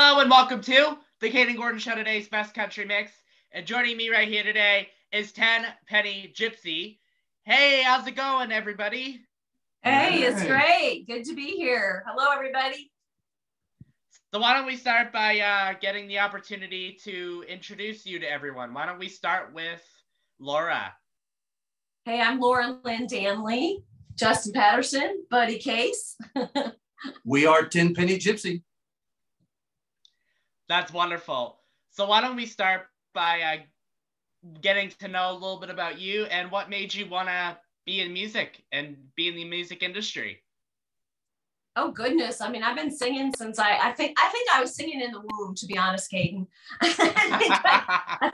Hello and welcome to the Kayden Gordon Show, today's best country mix. And joining me right here today is 10 Penny Gypsy. Hey, how's it going, everybody? Hey, it's great. Good to be here. Hello, everybody. So why don't we start by getting the opportunity to introduce you to everyone. Why don't we start with Laura? Hey, I'm Laura Lynn Danley, Justin Patterson, Buddy Case. We are 10 Penny Gypsy. That's wonderful. So why don't we start by getting to know a little bit about you and what made you want to be in music and be in the music industry? Oh goodness! I mean, I've been singing since I think I was singing in the womb. To be honest, Kayden, I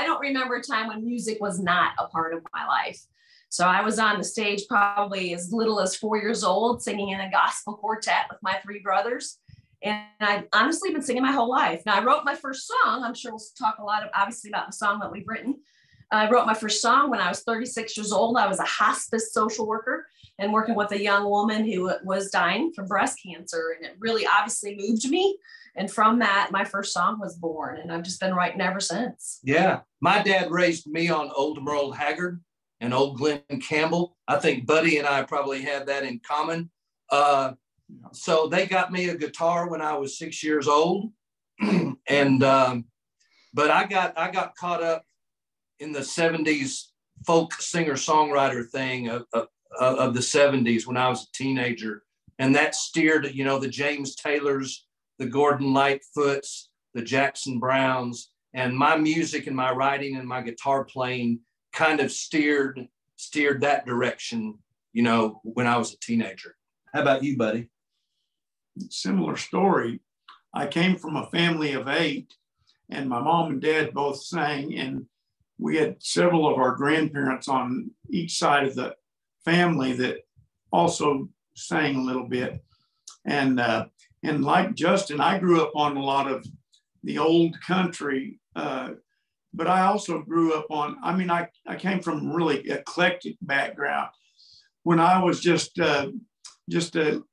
don't remember a time when music was not a part of my life. So I was on the stage probably as little as 4 years old, singing in a gospel quartet with my three brothers. And I've honestly been singing my whole life. Now I wrote my first song. I'm sure we'll talk a lot of obviously about the song that we've written. I wrote my first song when I was 36 years old. I was a hospice social worker and working with a young woman who was dying from breast cancer. And it really obviously moved me. And from that, my first song was born. And I've just been writing ever since. Yeah. My dad raised me on old Merle Haggard and old Glenn Campbell. I think Buddy and I probably have that in common. So they got me a guitar when I was 6 years old. But I got caught up in the 70s folk singer-songwriter thing of the 70s when I was a teenager. And that steered, the James Taylors, the Gordon Lightfoots, the Jackson Browns, and my music and my writing and my guitar playing kind of steered that direction, when I was a teenager. How about you, Buddy? Similar story. I came from a family of 8, and my mom and dad both sang, and we had several of our grandparents on each side of the family that also sang a little bit. And like Justin, I grew up on a lot of the old country, but I also grew up on, I came from a really eclectic background. When I was just a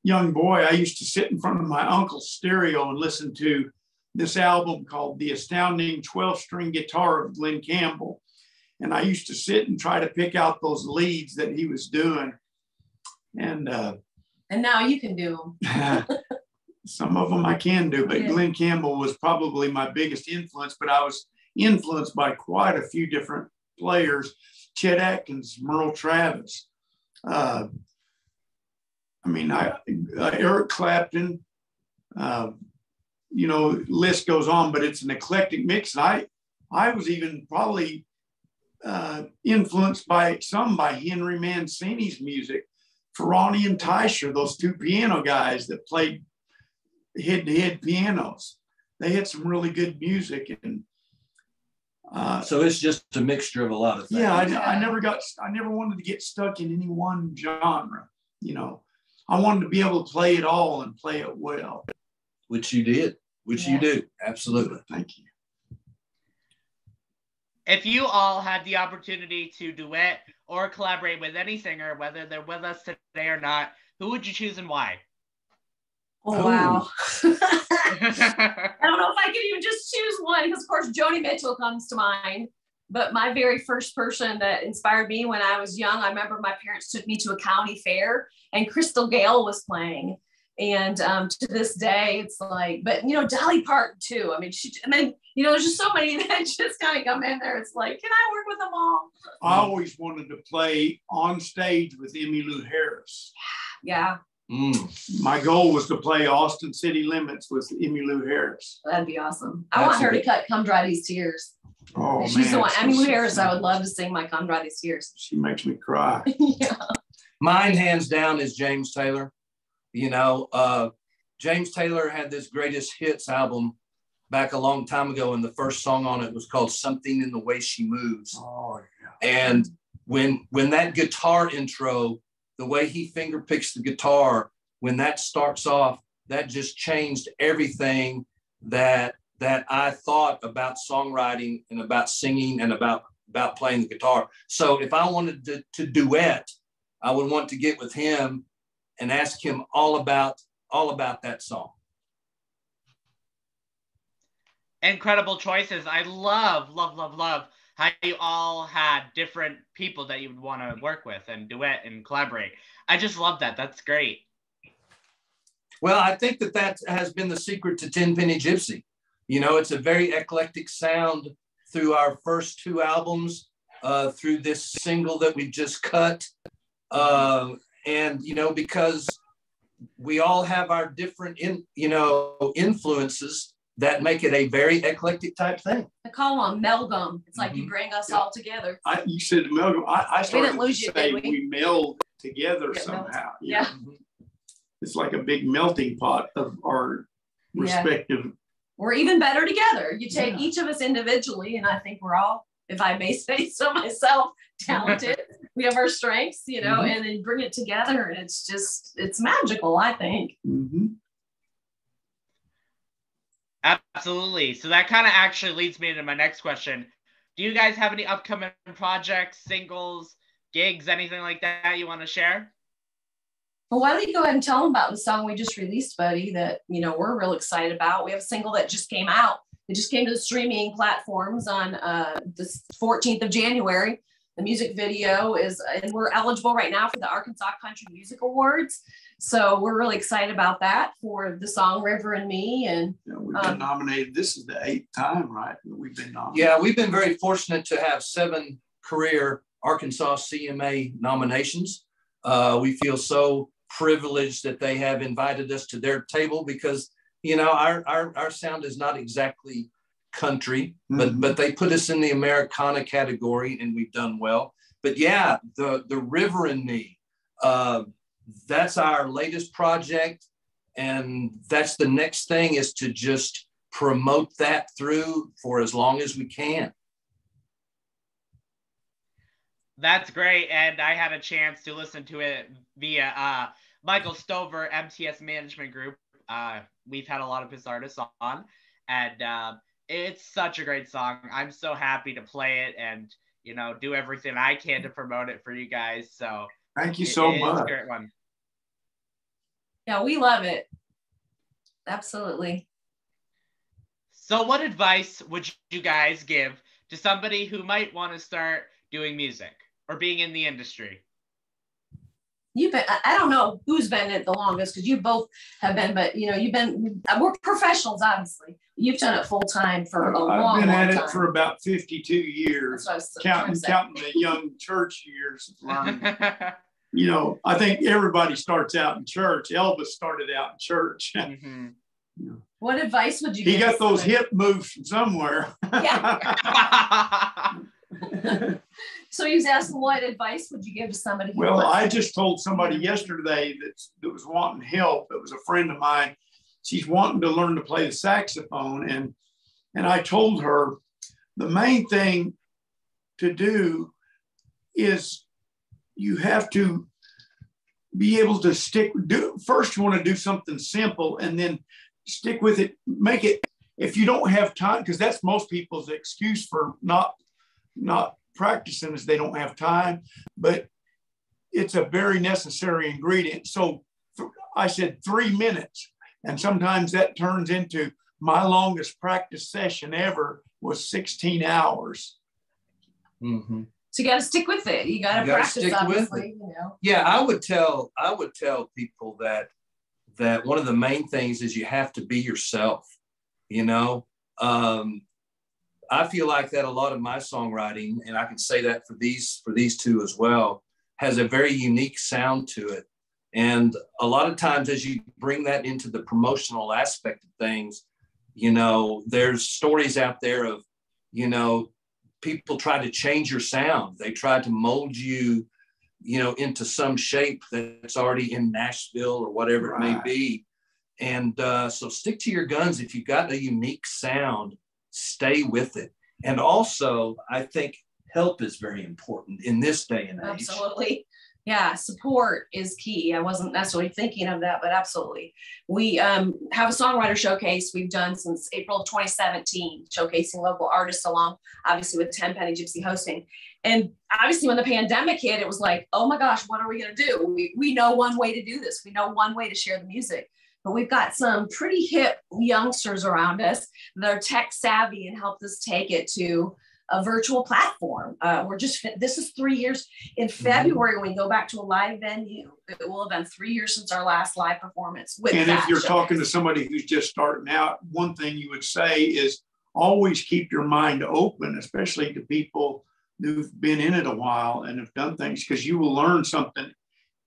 young boy, I used to sit in front of my uncle's stereo and listen to this album called The Astounding 12-String Guitar of Glenn Campbell. And I used to sit and try to pick out those leads that he was doing. And now you can do them. Some of them I can do, but yeah. Glenn Campbell was probably my biggest influence, but I was influenced by quite a few different players: Chet Atkins, Merle Travis, Eric Clapton, list goes on, but it's an eclectic mix. And I was even probably influenced by Henry Mancini's music, Ferrani and Teicher, those two piano guys that played head-to-head pianos. They had some really good music. And so it's just a mixture of a lot of things. Yeah, I never wanted to get stuck in any one genre. I wanted to be able to play it all and play it well. Which you did, you do. Absolutely. Thank you. If you all had the opportunity to duet or collaborate with any singer, whether they're with us today or not, who would you choose and why? Oh, wow. I don't know if I could even just choose one, because of course Joni Mitchell comes to mind. But my very first person that inspired me when I was young, I remember my parents took me to a county fair and Crystal Gale was playing. And to this day, it's like, but Dolly Parton too. There's just so many that just kind of come in there. It's like, can I work with them all? I always wanted to play on stage with Emmylou Harris. Yeah. My goal was to play Austin City Limits with Emmylou Harris. That'd be awesome. I want her to cut Come Dry These Tears. Oh, she's the one. Emmylou Harris, I would love to sing my Come Dry These Tears. She makes me cry. Yeah. Mine, hands down, is James Taylor. James Taylor had this greatest hits album back a long time ago, and the first song on it was called Something in the Way She Moves. Oh, yeah. And when that guitar intro, the way he finger picks the guitar, when that starts off, that just changed everything that I thought about songwriting and about singing and about playing the guitar. So if I wanted to duet, I would want to get with him and ask him all about that song. incredible choices. I love, love, love, love how you all had different people that you would want to work with and duet and collaborate. I just love that. That's great. Well, I think that has been the secret to Tenpenny Gypsy. You know, it's a very eclectic sound through our first two albums, through this single that we just cut. And, you know, because we all have our different, influences that make it a very eclectic type thing. I call them amalgam. It's like you bring us all together. You said amalgam. I started to say did we meld together somehow. Yeah. It's like a big melting pot of our respective. We're even better together. You take each of us individually, and I think we're all, if I may say so myself, talented. We have our strengths, and then bring it together, and it's magical, I think. Mm-hmm. Absolutely. So that kind of actually leads me into my next question. Do you guys have any upcoming projects, singles, gigs, anything like that you want to share? Well, why don't you go ahead and tell them about the song we just released, buddy, that, we're real excited about. We have a single that just came out. It just came to the streaming platforms on the 14th of January. The music video and we're eligible right now for the Arkansas Country Music Awards. So we're really excited about that for the song River and Me. And we've been nominated. This is the 8th time, right? We've been nominated. Yeah, we've been very fortunate to have 7 career Arkansas CMA nominations. We feel so privileged that they have invited us to their table because, our sound is not exactly country, but they put us in the Americana category and we've done well. But yeah, the River and Me, that's our latest project, and that's the next thing, is to just promote that through for as long as we can. That's great, and I had a chance to listen to it via Michael Stover, MTS Management Group. We've had a lot of his artists on, and it's such a great song. I'm so happy to play it and, do everything I can to promote it for you guys. So thank you so much. It's a great one. Yeah, we love it. Absolutely. So what advice would you guys give to somebody who might want to start doing music or being in the industry? I don't know who's been it the longest, because you both have been, but we're professionals, obviously. You've done it full time for a long time. I've been at it for about 52 years, counting the young church years. I think everybody starts out in church. Elvis started out in church. Mm-hmm. What advice would you give? He got those hip moves from somewhere. Yeah. So he was asking, what advice would you give to somebody? Well, I just told somebody yesterday that was wanting help. It was a friend of mine. She's wanting to learn to play the saxophone. And I told her the main thing to do is you have to be able to first you want to do something simple and then stick with it. Make it, if you don't have time, because that's most people's excuse for not practicing, is they don't have time, but it's a very necessary ingredient. So I said 3 minutes, and sometimes that turns into, my longest practice session ever was 16 hours. Mm-hmm. So you got to stick with it. You got to practice, obviously. Yeah, I would tell people that one of the main things is you have to be yourself. I feel like that a lot of my songwriting, and I can say that for these two as well, has a very unique sound to it. And a lot of times as you bring that into the promotional aspect of things, there's stories out there of, people try to change your sound. They try to mold you, into some shape that's already in Nashville or whatever it may be. And so stick to your guns. If you've got a unique sound, stay with it. And also, I think help is very important in this day and age. Absolutely. Yeah, support is key. I wasn't necessarily thinking of that, but absolutely. We have a songwriter showcase we've done since April of 2017, showcasing local artists along, obviously, with Tenpenny Gypsy hosting. And obviously, when the pandemic hit, it was like, oh my gosh, what are we going to do? We know one way to do this. We know one way to share the music. but we've got some pretty hip youngsters around us that are tech savvy and helped us take it to a virtual platform. This is 3 years. In February, when we go back to a live venue, it will have been 3 years since our last live performance. And if you're talking to somebody who's just starting out, one thing you would say is always keep your mind open, especially to people who've been in it a while and have done things, because you will learn something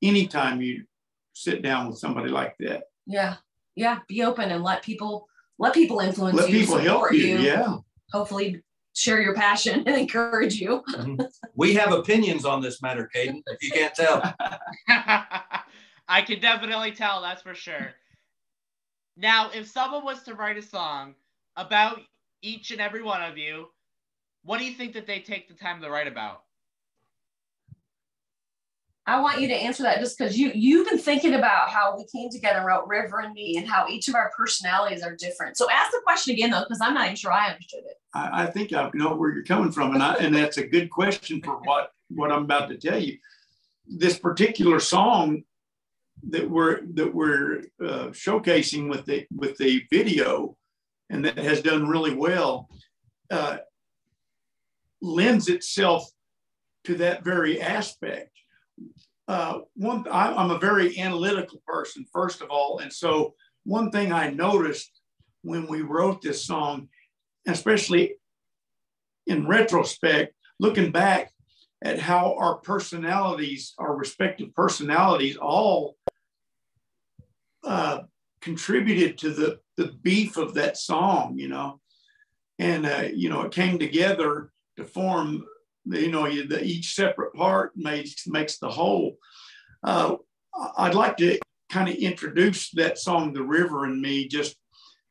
anytime you sit down with somebody like that. Yeah. Be open and let people influence you. Let people help you. Yeah. Hopefully share your passion and encourage you. We have opinions on this matter, Kayden, if you can't tell. I can definitely tell, that's for sure. Now, if someone was to write a song about each and every one of you, what do you think that they take the time to write about? I want you to answer that just because you've been thinking about how we came together and wrote River and Me and how each of our personalities are different. So ask the question again, though, because I'm not even sure I understood it. I think I know where you're coming from, and that's a good question for what I'm about to tell you. This particular song that we're showcasing with the video, and that has done really well, lends itself to that very aspect. I'm a very analytical person, first of all. And so one thing I noticed when we wrote this song, especially in retrospect, looking back at how our respective personalities all contributed to the beef of that song, and, it came together to form each separate part makes the whole. I'd like to kind of introduce that song, The River and Me, just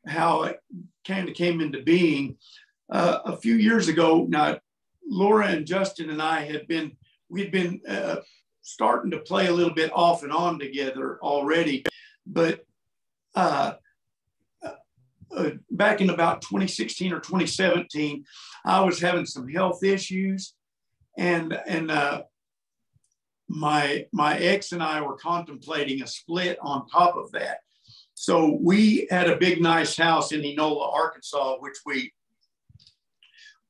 how it kind of came into being. A few years ago, now, Laura and Justin and I we'd been starting to play a little bit off and on together already, but back in about 2016 or 2017, I was having some health issues. And my ex and I were contemplating a split on top of that. So we had a big, nice house in Enola, Arkansas, which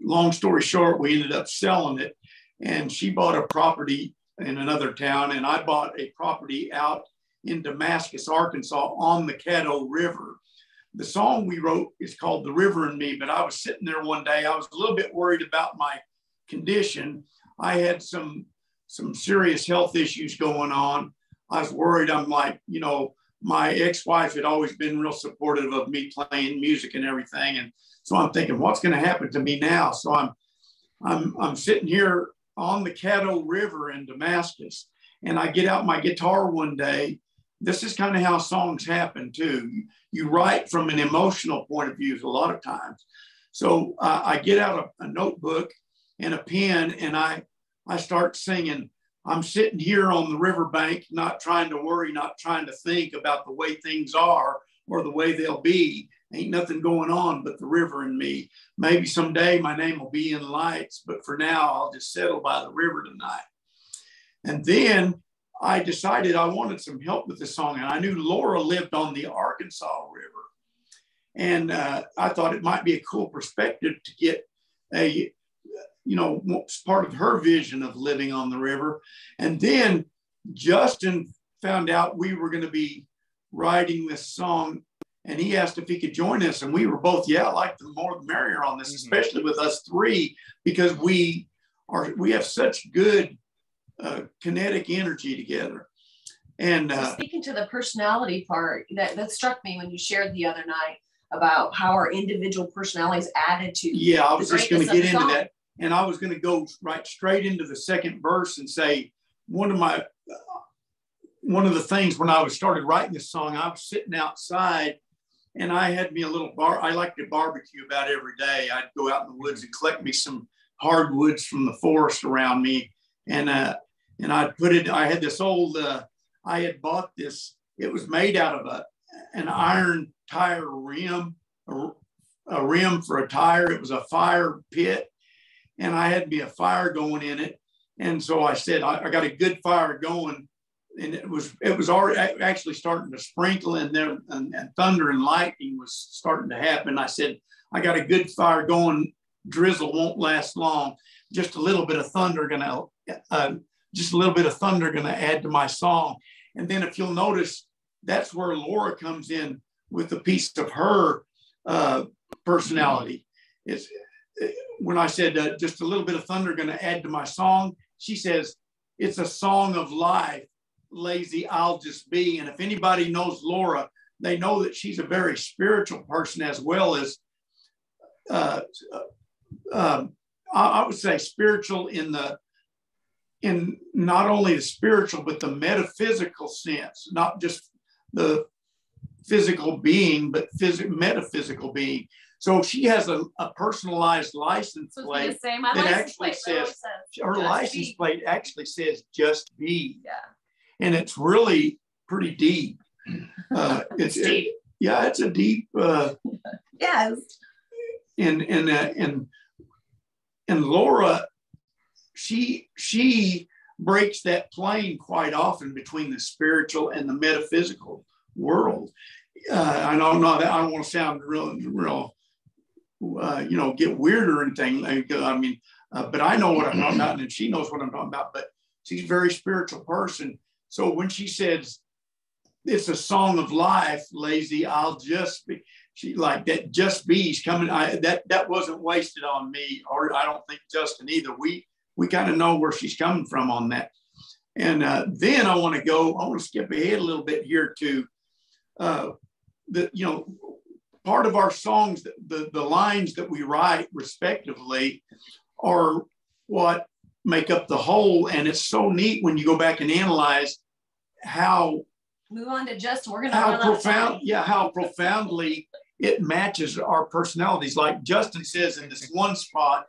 long story short, we ended up selling it. And she bought a property in another town, and I bought a property out in Damascus, Arkansas, on the Caddo River. The song we wrote is called The River and Me, but I was sitting there one day, I was a little bit worried about my condition. I had some serious health issues going on. I was worried. I'm like, my ex-wife had always been real supportive of me playing music and everything. And so I'm thinking, what's going to happen to me now? So I'm sitting here on the Caddo River in Damascus, and I get out my guitar one day. This is kind of how songs happen too. You write from an emotional point of view a lot of times. So I get out a notebook and a pen, and I start singing. I'm sitting here on the riverbank, not trying to worry, not trying to think about the way things are or the way they'll be. Ain't nothing going on but the river and me. Maybe someday my name will be in lights, but for now I'll just settle by the river tonight. And then I decided I wanted some help with the song, and I knew Laura lived on the Arkansas River. And I thought it might be a cool perspective to get part of her vision of living on the river. And then Justin found out we were going to be writing this song, and he asked if he could join us. And we were both, like the more the merrier on this, especially with us three, because we have such good kinetic energy together. And speaking to the personality part, that struck me when you shared the other night about how our individual personalities added to. Yeah, I was just going to get into that. And I was going to go right straight into the second verse and say, one of the things when I started writing this song, I was sitting outside, and I had me a little I like to barbecue about every day. I'd go out in the woods and collect me some hardwoods from the forest around me. And I'd put it, I had this old, I had bought this, it was made out of an iron tire rim, a rim for a tire. It was a fire pit, and I had me a fire going in it. And so I said, I got a good fire going. and it was already actually starting to sprinkle, and there and thunder and lightning was starting to happen. I said, I got a good fire going. Drizzle won't last long. Just a little bit of thunder gonna add to my song. And then if you'll notice, that's where Laura comes in with a piece of her personality. It's when I said just a little bit of thunder going to add to my song, she says, it's a song of life, lazy I'll just be. And if anybody knows Laura, they know that she's a very spiritual person, as well as I would say spiritual in not only the spiritual, but the metaphysical sense, not just the physical being, but metaphysical being. So she has a personalized license plate that actually says, her license plate actually says "Just Be." Yeah, and it's really pretty deep. It's deep. It's a deep. Yes. And Laura, she breaks that plane quite often between the spiritual and the metaphysical world. I don't know that I don't want to sound real, get weird or anything. I mean, but I know what I'm talking about, and she knows what I'm talking about. But she's a very spiritual person. So when she says it's a song of life, lazy, I'll just be. She like that. Just be's coming. That wasn't wasted on me, or I don't think Justin either. We kind of know where she's coming from on that. And then I want to skip ahead a little bit here to part of our songs, the lines that we write respectively are what make up the whole. And it's so neat when you go back and analyze how move on to Justin. We're going to how profoundly it matches our personalities. Like Justin says in this one spot,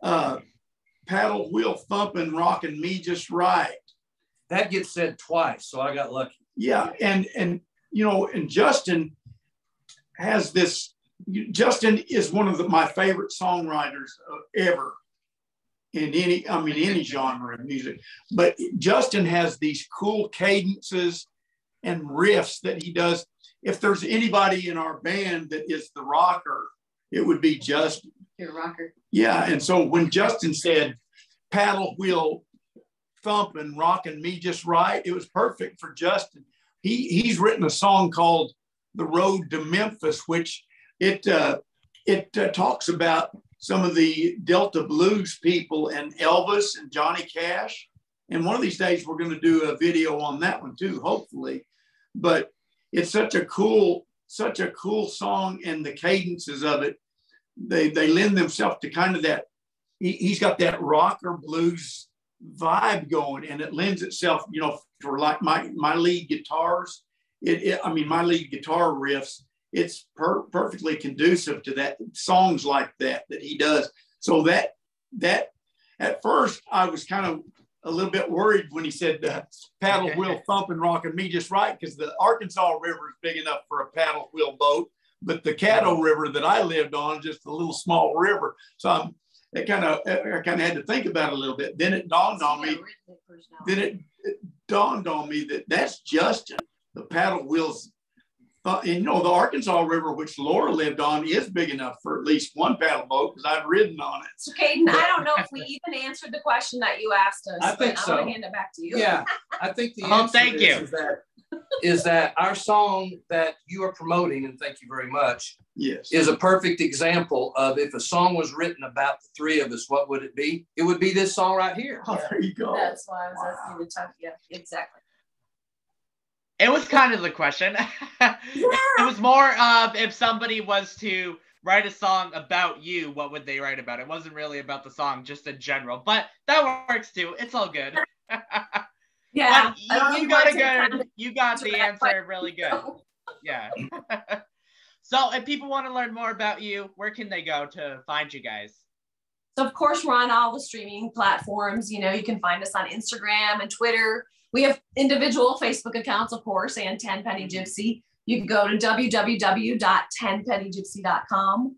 paddle wheel thumping, rocking me just right. That gets said twice, so I got lucky. Yeah, and Justin has this. Justin is one of my favorite songwriters ever in any genre of music. But Justin has these cool cadences and riffs that he does. If there's anybody in our band that is the rocker, it would be Justin. You're a rocker. Yeah, and so when Justin said paddle wheel thumping, rocking me just right, it was perfect for Justin. He's written a song called "The Road to Memphis," which it talks about some of the Delta blues people and Elvis and Johnny Cash. And one of these days we're going to do a video on that one too, hopefully. But it's such a cool song, and the cadences of it, they lend themselves to kind of that. He's got that rocker blues vibe going, and it lends itself, for like my lead guitars. My lead guitar riffs. It's perfectly conducive to that songs like that he does. So that at first I was kind of a little bit worried when he said paddle wheel thumping, rocking me just right, because the Arkansas River is big enough for a paddle wheel boat, but the Caddo River that I lived on is just a little small river. So I kind of had to think about it a little bit. Then it dawned on me. That that's Justin. The paddle wheels. And the Arkansas River, which Laura lived on, is big enough for at least one paddle boat because I've ridden on it. So, Kayden, I don't know if we even answered the question that you asked us. I think so. I'm going to hand it back to you. Yeah, I think the answer is that our song that you are promoting, and thank you very much, yes, is a perfect example of if a song was written about the three of us, what would it be? It would be this song right here. Oh, there you go. That's why I was asking you to talk. Yeah, exactly. It was kind of the question. It was more of if somebody was to write a song about you, what would they write about? It wasn't really about the song, just in general. But that works too. It's all good. Yeah. You got the answer really good. Yeah. So if people want to learn more about you, where can they go to find you guys? So of course we're on all the streaming platforms. You can find us on Instagram and Twitter. We have individual Facebook accounts, of course, and 10 Penny Gypsy. You can go to www.10pennygypsy.com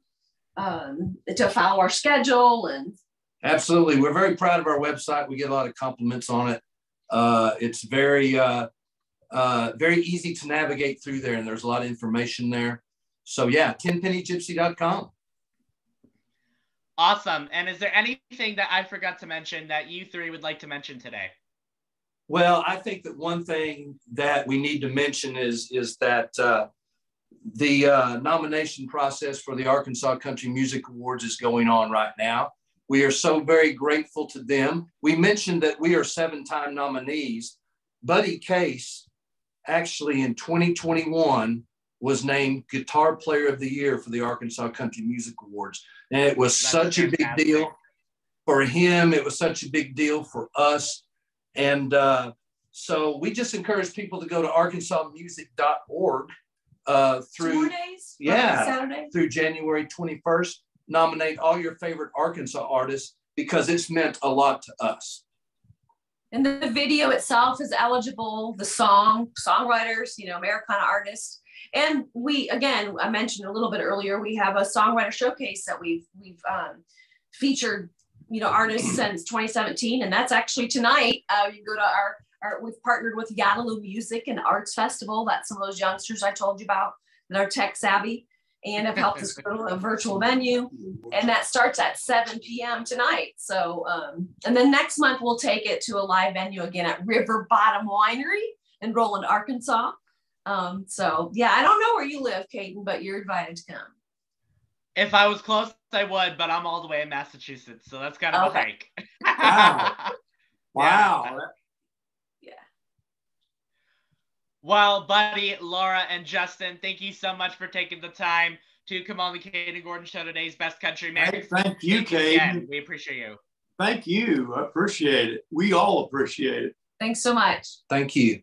to follow our schedule. And absolutely. We're very proud of our website. We get a lot of compliments on it. It's very easy to navigate through there, and there's a lot of information there. So yeah, tenpennygypsy.com. Awesome. And is there anything that I forgot to mention that you three would like to mention today? Well, I think that one thing that we need to mention is that the nomination process for the Arkansas Country Music Awards is going on right now. We are so very grateful to them. We mentioned that we are 7-time nominees. Buddy Case actually in 2021 was named Guitar Player of the Year for the Arkansas Country Music Awards. And it was such a big deal for him. It was such a big deal for us. And so we just encourage people to go to arkansasmusic.org through, through January 21st. Nominate all your favorite Arkansas artists because it's meant a lot to us. And the video itself is eligible, the songwriters, Americana artists. And again, I mentioned a little bit earlier, we have a songwriter showcase that we've featured, artists since 2017. And that's actually tonight. You can go to we've partnered with Yaddaloo Music and Arts Festival. That's some of those youngsters I told you about that are tech savvy and have helped us go to a virtual venue. And that starts at 7 p.m. tonight. So, and then next month we'll take it to a live venue again at River Bottom Winery in Roland, Arkansas. So yeah, I don't know where you live, Kayden, but you're invited to come. If I was close, I would, but I'm all the way in Massachusetts, so that's kind of a hike. Wow. Wow. Yeah. Well, Buddy, Laura, and Justin, thank you so much for taking the time to come on the Kayden Gordon Show, today's best country man. Hey, thank you, Kayden. We appreciate you. Thank you. I appreciate it. We all appreciate it. Thanks so much. Thank you.